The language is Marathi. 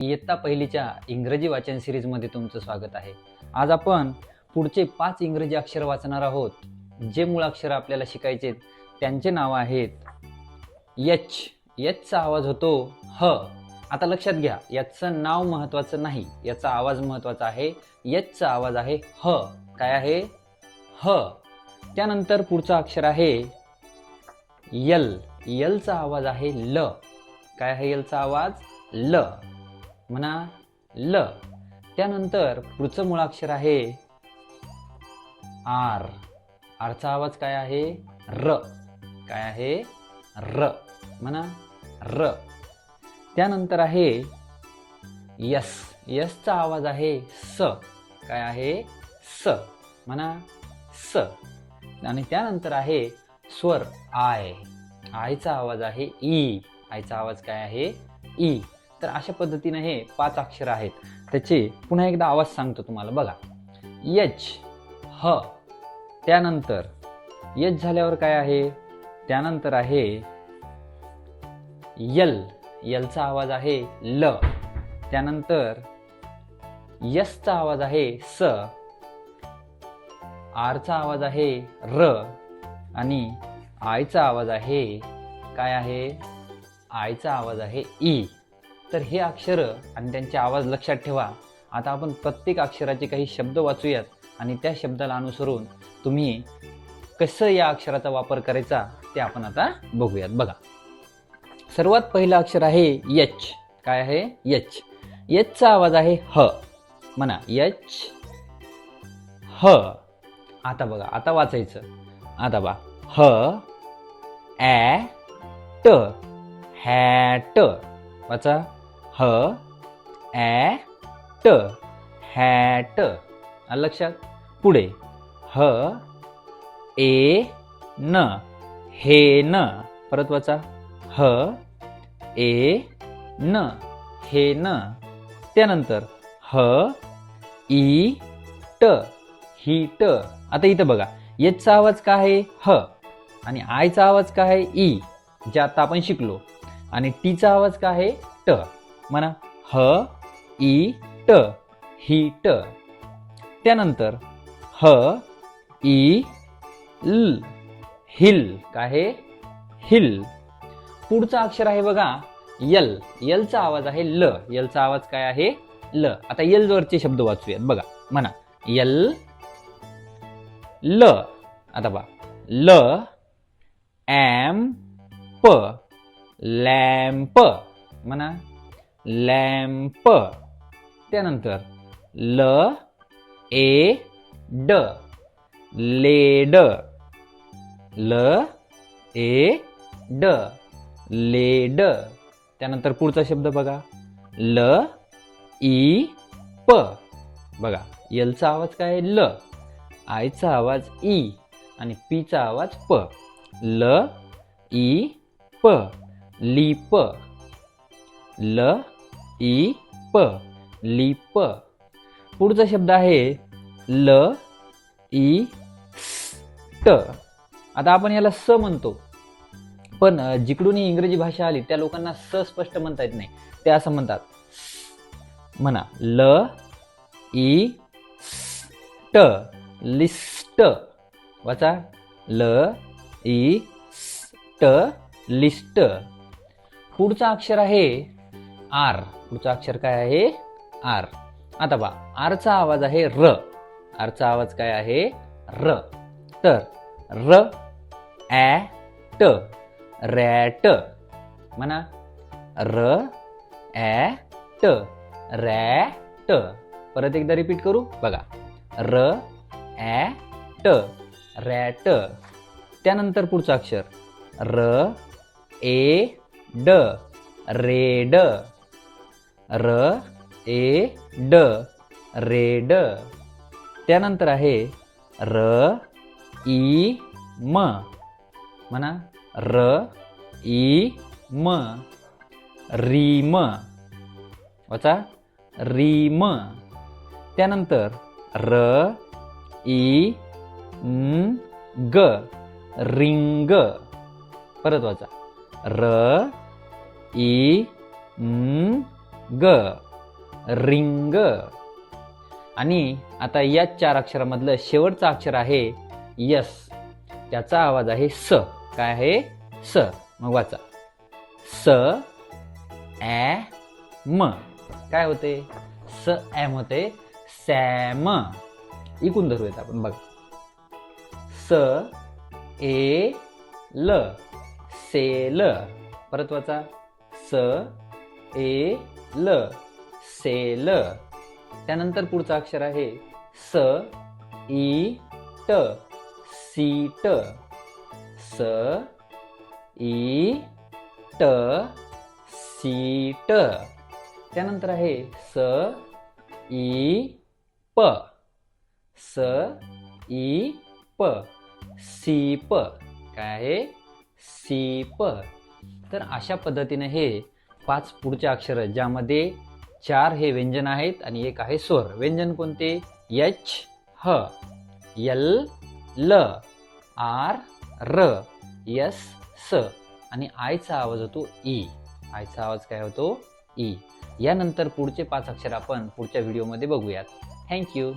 इयत्ता पहिलीच्या इंग्रजी वाचन सिरीजमध्ये तुमचं स्वागत आहे. आज आपण पुढचे 5 इंग्रजी अक्षर वाचणार आहोत. जे मूळाक्षर आपल्याला शिकायचे त्यांचे नाव आहेत एच. एचचा आवाज होतो ह. आता लक्षात घ्या, याचं नाव महत्वाचं नाही, याचा आवाज महत्वाचा आहे. एचचा आवाज आहे ह. काय आहे? ह. त्यानंतर पुढचा अक्षर आहे यल. यलचा आवाज आहे ल. काय आहे यलचा आवाज? ल. म्हणा ल. त्यानंतर पुढचं मूळाक्षर आहे आर. आरचा आवाज काय आहे? र. काय आहे? र. म्हणा र. त्यानंतर आहे यस. यसचा आवाज आहे स. काय आहे? स. म्हणा स. आणि त्यानंतर आहे स्वर आय. आयचा आवाज आहे ई. आयचा आवाज काय आहे? ई. तर अशा पद्धतीने हे 5 अक्षर आहेत. त्याचे पुन्हा एकदा आवाज सांगतो तुम्हाला, बघा. एच, ह. त्यानंतर एच झाल्यावर काय आहे? त्यानंतर आहे यल. यलचा आवाज आहे ल. त्यानंतर यसचा आवाज आहे स. आरचा आवाज आहे र. आणि आयचा आवाज आहे काय आहे? आयचा आवाज आहे ई. तर हे अक्षर आणि त्यांचे आवाज लक्षात ठेवा. आता आपण प्रत्येक अक्षराचे काही शब्द वाचूयात आणि त्या शब्दाला अनुसरून तुम्ही कसं या अक्षराचा वापर करायचा ते आपण आता बघूयात. बघा, सर्वात पहिलं अक्षर आहे एच. काय आहे? एच. एचचा आवाज आहे ह. म्हणा एच, ह. आता बघा, आता वाचायचं. आता बघा, ह ॲ ट. हॅट. वाचा. ह ॲ ट. हॅट. आलं लक्षात? पुढे ह ए न. हे न. परत वाचा. ह ए न. हे न. त्यानंतर ह ई ट. ही ट. आता इथं बघा, एचचा आवाज काय आहे? ह. आणि आयचा आवाज काय आहे? ई, जे आता आपण शिकलो. आणि टीचा आवाज काय आहे? ट. म्हणा ह ई ट. ही ट. त्यानंतर ह ई ल. हिल. काय आहे? हिल. पुढचा अक्षर आहे बघा यल. यलचा आवाज आहे ल. यलचा आवाज काय आहे? ल. आता यल वरचे शब्द वाचूयात. बघा, म्हणा यल ल. आता बघा, ल ॲम्प. लॅम्प. म्हणा लॅम्प. त्यानंतर ल ए ड. लेड. ल ए ड. लेड. त्यानंतर पुढचा शब्द बघा, ल ई प. बघा, यलचा आवाज काय आहे? ल. आयचा आवाज ई. आणि पीचा आवाज प. ल ई प. लीप. ल ई प. लीप. पुढचा शब्द आहे ल ई ट. आता आपण याला स म्हणतो, पण जिकडून ही इंग्रजी भाषा आली त्या लोकांना स स्पष्ट म्हणता येत नाही. ते असं म्हणतात. म्हणा ल ई ट. लिस्ट. वाचा. ल ई ट. लिस्ट. पुढचा अक्षर आहे आर. पुढचा अक्षर काय आहे? आर. आता बा, आरचा आवाज आहे र. आरचा आवाज काय आहे? र. तर र ॲ ट. रॅट. म्हणा र ॲ ट. रॅट. परत एकदा रिपीट करू. बघा, र ॲ ट. रॅट. त्यानंतर पुढचा अक्षर र ए ड. रेड. र ए ड. रेड. त्यानंतर आहे र ई म. म्हणा र ई म. रीम. वाचा. रीम. त्यानंतर र ई न ग. रिंग. परत वाचा. र ई न ग. रिंग. आणि आता या 4 अक्षरामधलं शेवटचं अक्षर आहे यस. त्याचा आवाज आहे स. काय आहे? स. मग वाचा. स ॲ म. काय होते? स ॲम होते सॅम. इकून धरूयात आपण बघा. स ए ल सेल. परत वाचा. स ए ल सेल. त्यानंतर पुढचा अक्षर आहे स ई ट सीट. स ई ट सीट. त्यानंतर आहे स ई प. स ई प सीप. काय आहे? सीप. तर अशा पद्धतीने हे 5 पुढचे अक्षर ज्यामध्ये 4 हे व्यंजन आहेत आणि एक आहे स्वर. व्यंजन कोणते? एच ह, एल ल, आर र, एस स आणि आयचा आवाज होतो ई. आयचा आवाज काय होतो? ई. यानंतर पुढचे 5 अक्षर आपण पुढच्या व्हिडिओमध्ये बघूयात. थँक्यू.